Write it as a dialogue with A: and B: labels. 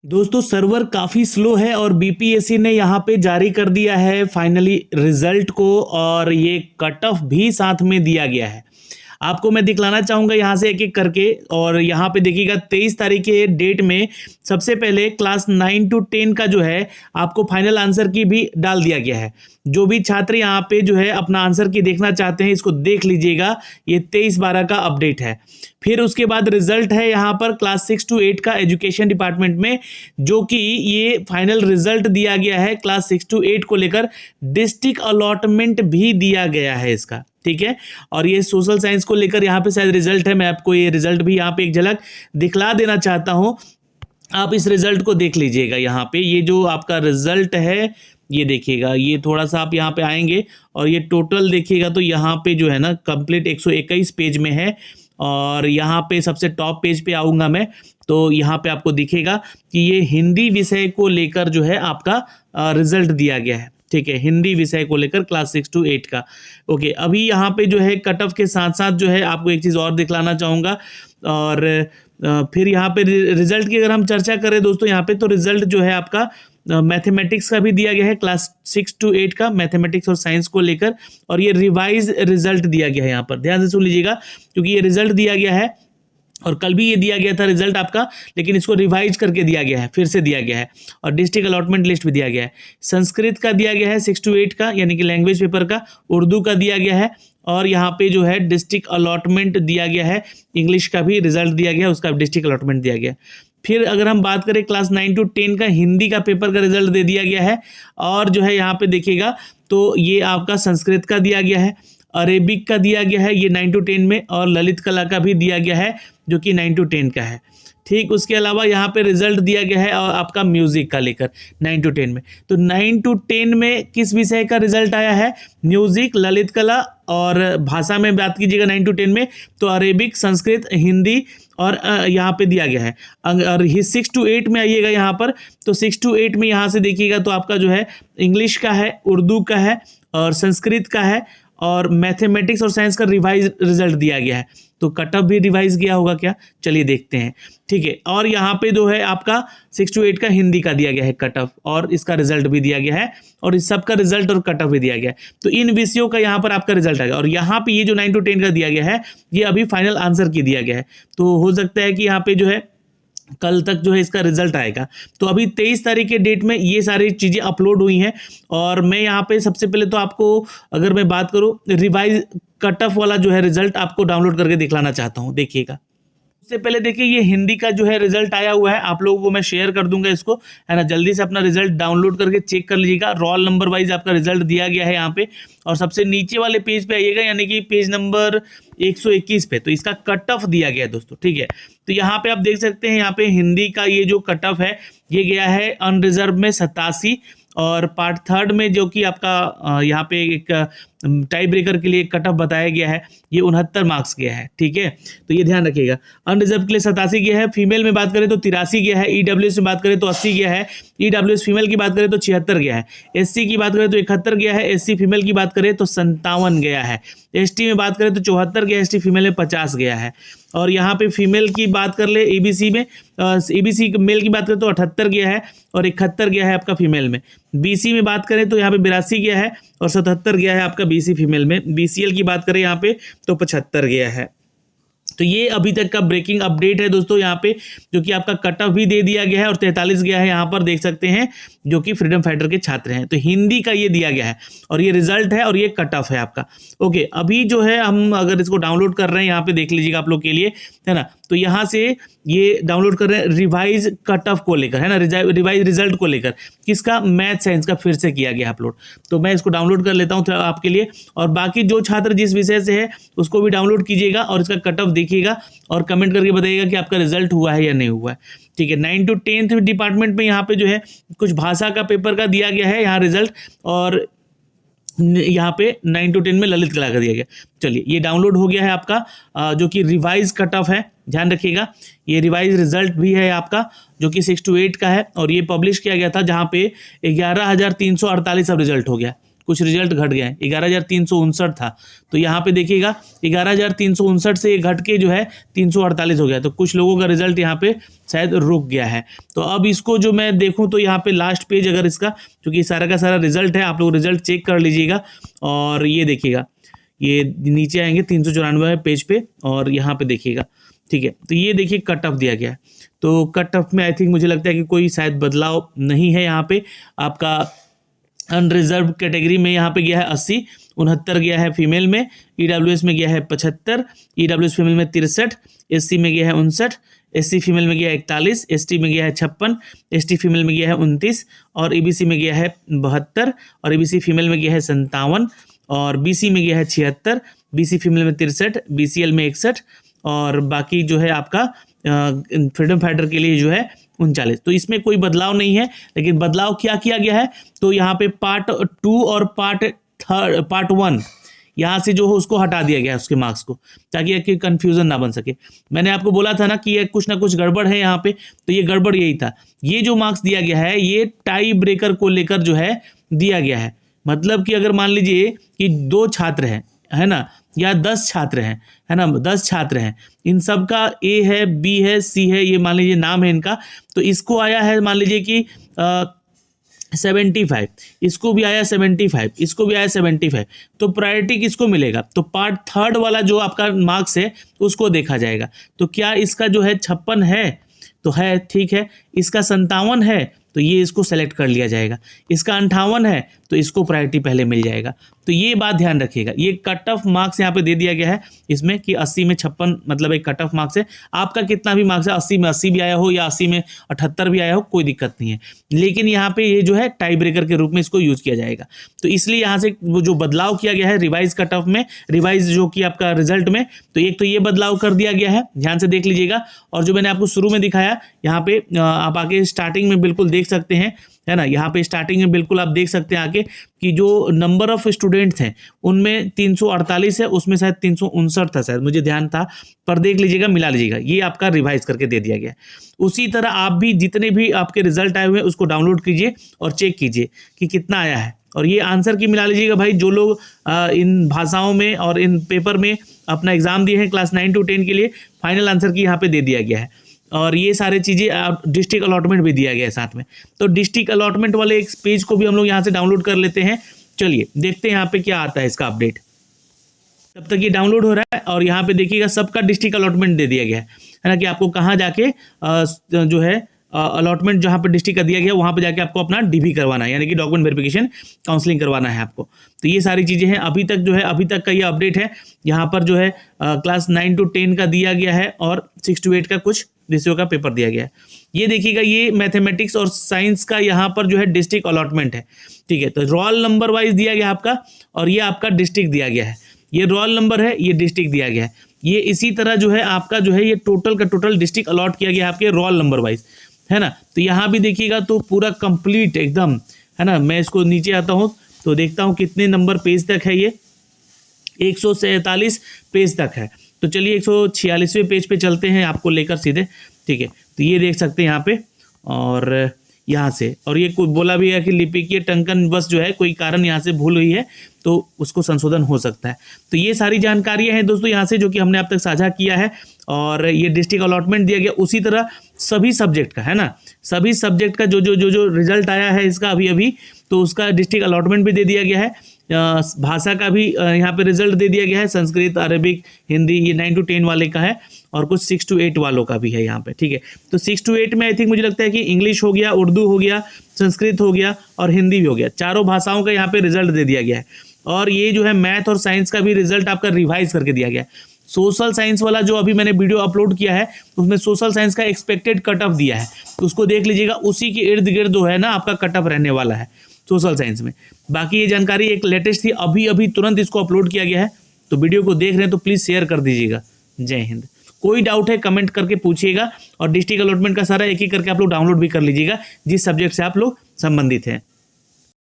A: दोस्तों सर्वर काफ़ी स्लो है और बीपीएससी ने यहाँ पे जारी कर दिया है फाइनली रिजल्ट को और ये कट ऑफ भी साथ में दिया गया है। आपको मैं दिखलाना चाहूँगा यहाँ से एक एक करके। और यहाँ पे देखिएगा 23 तारीख के डेट में सबसे पहले क्लास 9 to 10 का जो है आपको फाइनल आंसर की भी डाल दिया गया है। जो भी छात्र यहाँ पे जो है अपना आंसर की देखना चाहते हैं इसको देख लीजिएगा, ये 23/12 का अपडेट है। फिर उसके बाद रिजल्ट है यहाँ पर क्लास 6 to 8 का एजुकेशन डिपार्टमेंट में, जो कि ये फाइनल रिजल्ट दिया गया है क्लास 6 to 8 को लेकर। डिस्ट्रिक्ट अलॉटमेंट भी दिया गया है इसका, ठीक है। और ये सोशल साइंस को लेकर यहाँ पे शायद रिजल्ट है। मैं आपको ये रिजल्ट भी यहाँ पे एक झलक दिखला देना चाहता हूँ, आप इस रिजल्ट को देख लीजिएगा। यहाँ पे ये जो आपका रिजल्ट है ये देखिएगा, ये थोड़ा सा आप यहाँ पे आएंगे और ये टोटल देखिएगा तो यहाँ पे जो है ना कंप्लीट 121 पेज में है। और यहाँ पे सबसे टॉप पेज पे आऊँगा मैं तो यहाँ पे आपको दिखेगा कि ये हिंदी विषय को लेकर जो है आपका रिजल्ट दिया गया है, ठीक है। हिंदी विषय को लेकर क्लास 6 to 8 का। ओके, अभी यहाँ पे जो है कट ऑफ के साथ साथ जो है आपको एक चीज़ और दिखलाना चाहूँगा। और फिर यहाँ पे रिजल्ट की अगर हम चर्चा करें दोस्तों यहाँ पे, तो रिजल्ट जो है आपका मैथमेटिक्स का भी दिया गया है क्लास 6 to 8 का, मैथमेटिक्स और साइंस को लेकर। और ये रिवाइज रिजल्ट दिया गया है, यहाँ पर ध्यान से सुन लीजिएगा क्योंकि ये रिजल्ट दिया गया है और कल भी ये दिया गया था रिजल्ट आपका, लेकिन इसको रिवाइज करके दिया गया है, फिर से दिया गया है। और डिस्ट्रिक्ट अलॉटमेंट लिस्ट भी दिया गया है। संस्कृत का दिया गया है 6 to 8 का, यानी कि लैंग्वेज पेपर का। उर्दू का दिया गया है और यहाँ पे जो है डिस्ट्रिक्ट अलॉटमेंट दिया गया है। इंग्लिश का भी रिजल्ट दिया गया है, उसका डिस्ट्रिक्ट अलॉटमेंट दिया गया है। फिर अगर हम बात करें क्लास 9 to 10 का हिंदी का पेपर का रिजल्ट दे दिया गया है। और जो है यहाँ पे देखिएगा तो ये आपका संस्कृत का दिया गया है, अरेबिक का दिया गया है ये 9 to 10 में, और ललित कला का भी दिया गया है जो कि 9 to 10 का है, ठीक। उसके अलावा यहाँ पे रिजल्ट दिया गया है और आपका म्यूज़िक का लेकर 9 to 10 में। तो 9 to 10 में किस विषय का रिजल्ट आया है? म्यूज़िक, ललित कला। और भाषा में बात कीजिएगा 9 to 10 में तो अरेबिक, संस्कृत, हिंदी और यहाँ पे दिया गया है। और 6 to 8 में आइएगा यहाँ पर, तो 6 to 8 में यहाँ से देखिएगा तो आपका जो है इंग्लिश का है, उर्दू का है और संस्कृत का है और मैथमेटिक्स और साइंस का रिवाइज रिजल्ट दिया गया है। तो कट ऑफ भी रिवाइज गया होगा क्या, चलिए देखते हैं, ठीक है। और यहाँ पे जो है आपका 6 to 8 का हिंदी का दिया गया है कट ऑफ, और इसका रिजल्ट भी दिया गया है और इस सब का रिजल्ट और कट ऑफ भी दिया गया है। तो इन विषयों का यहाँ पर आपका रिजल्ट आ गया। और यहाँ पे ये जो 9 to 10 का दिया गया है ये अभी फाइनल आंसर की दिया गया है। तो हो सकता है कि यहाँ पे जो है कल तक जो है इसका रिजल्ट आएगा। तो अभी 23 तारीख के डेट में ये सारी चीज़ें अपलोड हुई हैं। और मैं यहाँ पे सबसे पहले तो आपको अगर मैं बात करूँ रिवाइज कट ऑफ वाला जो है रिजल्ट आपको डाउनलोड करके दिखलाना चाहता हूँ, देखिएगा। उससे पहले देखिए ये हिंदी का जो है रिजल्ट आया हुआ है, आप लोगों को मैं शेयर कर दूंगा इसको, है ना। जल्दी से अपना रिजल्ट डाउनलोड करके चेक कर लीजिएगा। रोल नंबर वाइज आपका रिजल्ट दिया गया है यहाँ पे। और सबसे नीचे वाले पेज पे आइएगा, यानी कि पेज नंबर 121 पे, तो इसका कट ऑफ दिया गया है दोस्तों, ठीक है। तो यहाँ पे आप देख सकते हैं यहाँ पे हिंदी का ये जो कट ऑफ है ये गया है अनरिजर्व में 87, और पार्ट 3 में जो कि आपका यहाँ पे एक टाई ब्रेकर के लिए कट ऑफ बताया गया है ये 69 मार्क्स गया है, ठीक है। तो ये ध्यान रखिएगा, अनरिजर्व के लिए 87 गया है। फीमेल में बात करें तो 83 गया है। ईडब्ल्यूएस में बात करें तो 80 गया है। ईडब्ल्यूएस फीमेल की बात करें तो 76 गया है। एससी की बात करें तो 71 गया है। एससी फीमेल की बात करें तो 57 गया है। एसटी में बात करें तो 74 गया है। एसटी फीमेल में 50 गया है। और यहाँ पे फीमेल की बात कर ले ईबीसी में, ईबीसी मेल की बात करें तो 78 गया है और 71 गया है आपका फीमेल में। बीसी में बात करें तो यहाँ पे 82 गया है और 77 गया है आपका बीसी फीमेल में। बीसीएल की बात करें यहाँ पे तो 75 गया है। तो ये अभी तक का ब्रेकिंग अपडेट है दोस्तों यहाँ पे, जो कि आपका कट ऑफ भी दे दिया गया है और 43 गया है यहाँ पर देख सकते हैं, जो कि फ्रीडम फाइटर के छात्र हैं। तो हिंदी का ये दिया गया है और ये रिजल्ट है और ये कट ऑफ है आपका। ओके, अभी जो है हम अगर इसको डाउनलोड कर रहे हैं यहाँ पे देख लीजिएगा आप लोग के लिए, है ना। तो यहाँ से ये डाउनलोड कर रहे हैं रिवाइज कट ऑफ को लेकर, है ना, रिवाइज रिजल्ट को लेकर, किसका, मैथ साइंस का फिर से किया गया अपलोड। तो मैं इसको डाउनलोड कर लेता हूँ आपके लिए। और बाकी जो छात्र जिस विषय से है उसको भी डाउनलोड कीजिएगा और इसका कट ऑफ देखिएगा और कमेंट करके बताइएगा कि आपका रिजल्ट हुआ है या नहीं हुआ है, ठीक है। 9 to 10 डिपार्टमेंट में यहाँ पे जो है कुछ भाषा का पेपर का दिया गया है यहाँ रिजल्ट, और यहाँ पे 9 to 10 में ललित कला का दिया गया। चलिए ये डाउनलोड हो गया है आपका, जो कि रिवाइज कट ऑफ है, ध्यान रखिएगा। ये रिवाइज रिजल्ट भी है आपका जो कि 6 to 8 का है और ये पब्लिश किया गया था, जहाँ पे 11,348 अब रिजल्ट हो गया। कुछ रिजल्ट घट गया है, 11,359 था, तो यहाँ पे देखिएगा 11,359 से ये घट के जो है 348 हो गया, तो कुछ लोगों का रिजल्ट यहाँ पे शायद रुक गया है। तो अब इसको जो मैं देखूँ तो यहाँ पे लास्ट पेज अगर इसका, क्योंकि सारा का सारा रिजल्ट है, आप लोग रिजल्ट चेक कर लीजिएगा और ये देखिएगा, ये नीचे आएंगे 394 पेज पे और यहाँ पे देखिएगा, ठीक है। तो ये देखिए कट ऑफ दिया गया है, तो कट ऑफ में आई थिंक मुझे लगता है कि कोई शायद बदलाव नहीं है। यहाँ पे आपका अनरिजर्व कैटेगरी में यहाँ पे गया है 80, 69 गया है फीमेल में, ईडब्ल्यूएस में गया है 75, ईडब्ल्यूएस फीमेल में 63, एससी में गया है 59, एससी फीमेल में गया है 41, एसटी में गया है 56, एसटी फीमेल में गया है 29 और ईबीसी में गया है 72 और ईबीसी फीमेल में गया है 57 और बीसी में गया है 76, बीसी फीमेल में 63, बीसीएल में 61 और बाकी जो है आपका फ्रीडम फाइटर के लिए जो है 39। तो इसमें कोई बदलाव नहीं है, लेकिन बदलाव क्या किया गया है, तो यहाँ पे पार्ट 2 और पार्ट 1 यहाँ से जो है उसको हटा दिया गया है उसके मार्क्स को, ताकि कंफ्यूजन ना बन सके। मैंने आपको बोला था ना कि ये कुछ ना कुछ गड़बड़ है यहाँ पे, तो ये गड़बड़ यही था। ये जो मार्क्स दिया गया है ये टाई ब्रेकर को लेकर जो है दिया गया है, मतलब कि अगर मान लीजिए कि 2 छात्र हैं, है ना, या 10 छात्र हैं, है ना, 10 छात्र हैं, इन सब का ए है, बी है, सी है, ये मान लीजिए नाम है इनका, तो इसको आया है मान लीजिए कि 75, इसको भी आया 75, इसको भी आया 75, तो प्रायोरिटी किसको मिलेगा, तो पार्ट 3 वाला जो आपका मार्क्स है उसको देखा जाएगा। तो क्या इसका जो है 56 है, तो है, ठीक है, इसका 57 है तो ये इसको सेलेक्ट कर लिया जाएगा, इसका 58 है तो इसको प्रायोरिटी पहले मिल जाएगा। तो ये बात ध्यान रखिएगा। ये कट ऑफ मार्क्स यहाँ पे दे दिया गया है इसमें कि 80 में 56 मतलब एक कट ऑफ मार्क्स है। आपका कितना भी मार्क्स है, 80 में 80 भी आया हो या 80 में 78 भी आया हो, कोई दिक्कत नहीं है, लेकिन यहाँ पे ये जो है टाई ब्रेकर के रूप में इसको यूज किया जाएगा। तो इसलिए यहाँ से वो जो बदलाव किया गया है रिवाइज कट ऑफ में, रिवाइज जो कि आपका रिजल्ट में, तो एक तो ये बदलाव कर दिया गया है, ध्यान से देख लीजिएगा। और जो मैंने आपको शुरू में दिखाया, यहाँ पे आप आके स्टार्टिंग में बिल्कुल देख सकते हैं, है ना, यहाँ पे स्टार्टिंग में बिल्कुल आप देख सकते हैं आके कि जो नंबर ऑफ स्टूडेंट्स हैं उनमें 348 है, उसमें शायद 359 था शायद, मुझे ध्यान था, पर देख लीजिएगा, मिला लीजिएगा, ये आपका रिवाइज करके दे दिया गया है। उसी तरह आप भी जितने भी आपके रिजल्ट आए हुए हैं उसको डाउनलोड कीजिए और चेक कीजिए कि कितना आया है, और ये आंसर की मिला लीजिएगा भाई। जो लोग इन भाषाओं में और इन पेपर में अपना एग्जाम दिए हैं क्लास 9 to 10 के लिए, फाइनल आंसर की यहाँ पे दे दिया गया है। और ये सारे चीज़ें डिस्ट्रिक्ट अलॉटमेंट भी दिया गया है साथ में, तो डिस्ट्रिक्ट अलॉटमेंट वाले एक पेज को भी हम लोग यहाँ से डाउनलोड कर लेते हैं। चलिए देखते हैं यहाँ पे क्या आता है इसका अपडेट। तब तक ये डाउनलोड हो रहा है और यहाँ पे देखिएगा सबका डिस्ट्रिक्ट अलॉटमेंट दे दिया गया है ना, कि आपको कहाँ जाके जो है अलॉटमेंट जहाँ पर डिस्ट्रिक्ट का दिया गया वहाँ पे जाके आपको अपना डीबी करवाना है, यानी कि डॉक्यूमेंट वेरिफिकेशन काउंसलिंग करवाना है आपको। तो ये सारी चीज़ें हैं। अभी तक जो है, अभी तक का ये अपडेट है। यहाँ पर जो है क्लास 9 to 10 का दिया गया है और 6 to 8 का कुछ रेशियो का पेपर दिया गया है। ये देखिएगा, ये मैथमेटिक्स और साइंस का यहाँ पर जो है डिस्ट्रिक्ट अलॉटमेंट है, ठीक है। तो रोल नंबर वाइज दिया गया आपका, और ये आपका डिस्ट्रिक्ट दिया गया है, ये रोल नंबर है, ये डिस्ट्रिक्ट दिया गया है। ये इसी तरह जो है आपका जो है ये टोटल का टोटल डिस्ट्रिक्ट अलॉट किया गया है आपके रोल नंबर वाइज, है ना। तो यहाँ भी देखिएगा तो पूरा कंप्लीट एकदम, है ना। मैं इसको नीचे आता हूँ तो देखता हूँ कितने नंबर पेज तक है, ये 147 पेज तक है। तो चलिए 146वें पेज पे चलते हैं आपको लेकर सीधे, ठीक है। तो ये देख सकते हैं यहाँ पे, और यहाँ से, और ये कोई बोला भी है कि लिपिकीय टंकन बस जो है कोई कारण यहाँ से भूल हुई है तो उसको संशोधन हो सकता है। तो ये सारी जानकारियाँ हैं दोस्तों यहाँ से जो कि हमने अब तक साझा किया है, और ये डिस्ट्रिक्ट अलॉटमेंट दिया गया। उसी तरह सभी सब्जेक्ट का, है ना, सभी सब्जेक्ट का जो रिजल्ट आया है इसका अभी तो उसका डिस्ट्रिक्ट अलॉटमेंट भी दे दिया गया है। भाषा का भी यहाँ पे रिजल्ट दे दिया गया है, संस्कृत, अरबिक, हिंदी, ये 9 to 10 वाले का है, और कुछ 6 to 8 वालों का भी है यहाँ पे, ठीक है। तो 6 to 8 में आई थिंक मुझे लगता है कि इंग्लिश हो गया, उर्दू हो गया, संस्कृत हो गया और हिंदी भी हो गया, चारों भाषाओं का यहाँ पे रिजल्ट दे दिया गया है। और ये जो है मैथ और साइंस का भी रिजल्ट आपका रिवाइज करके दिया गया है। सोशल साइंस वाला जो अभी मैंने वीडियो अपलोड किया है उसमें सोशल साइंस का एक्सपेक्टेड कट ऑफ दिया है, तो उसको देख लीजिएगा, उसी के इर्द गिर्द जो है ना आपका कट ऑफ रहने वाला है सोशल साइंस में। बाकी ये जानकारी एक लेटेस्ट थी, अभी तुरंत इसको अपलोड किया गया है, तो वीडियो को देख रहे हैं तो प्लीज़ शेयर कर दीजिएगा। जय हिंद। कोई डाउट है कमेंट करके पूछिएगा, और डिस्ट्रिक्ट अलॉटमेंट का सारा एक एक करके आप लोग डाउनलोड भी कर लीजिएगा जिस सब्जेक्ट से आप लोग संबंधित हैं।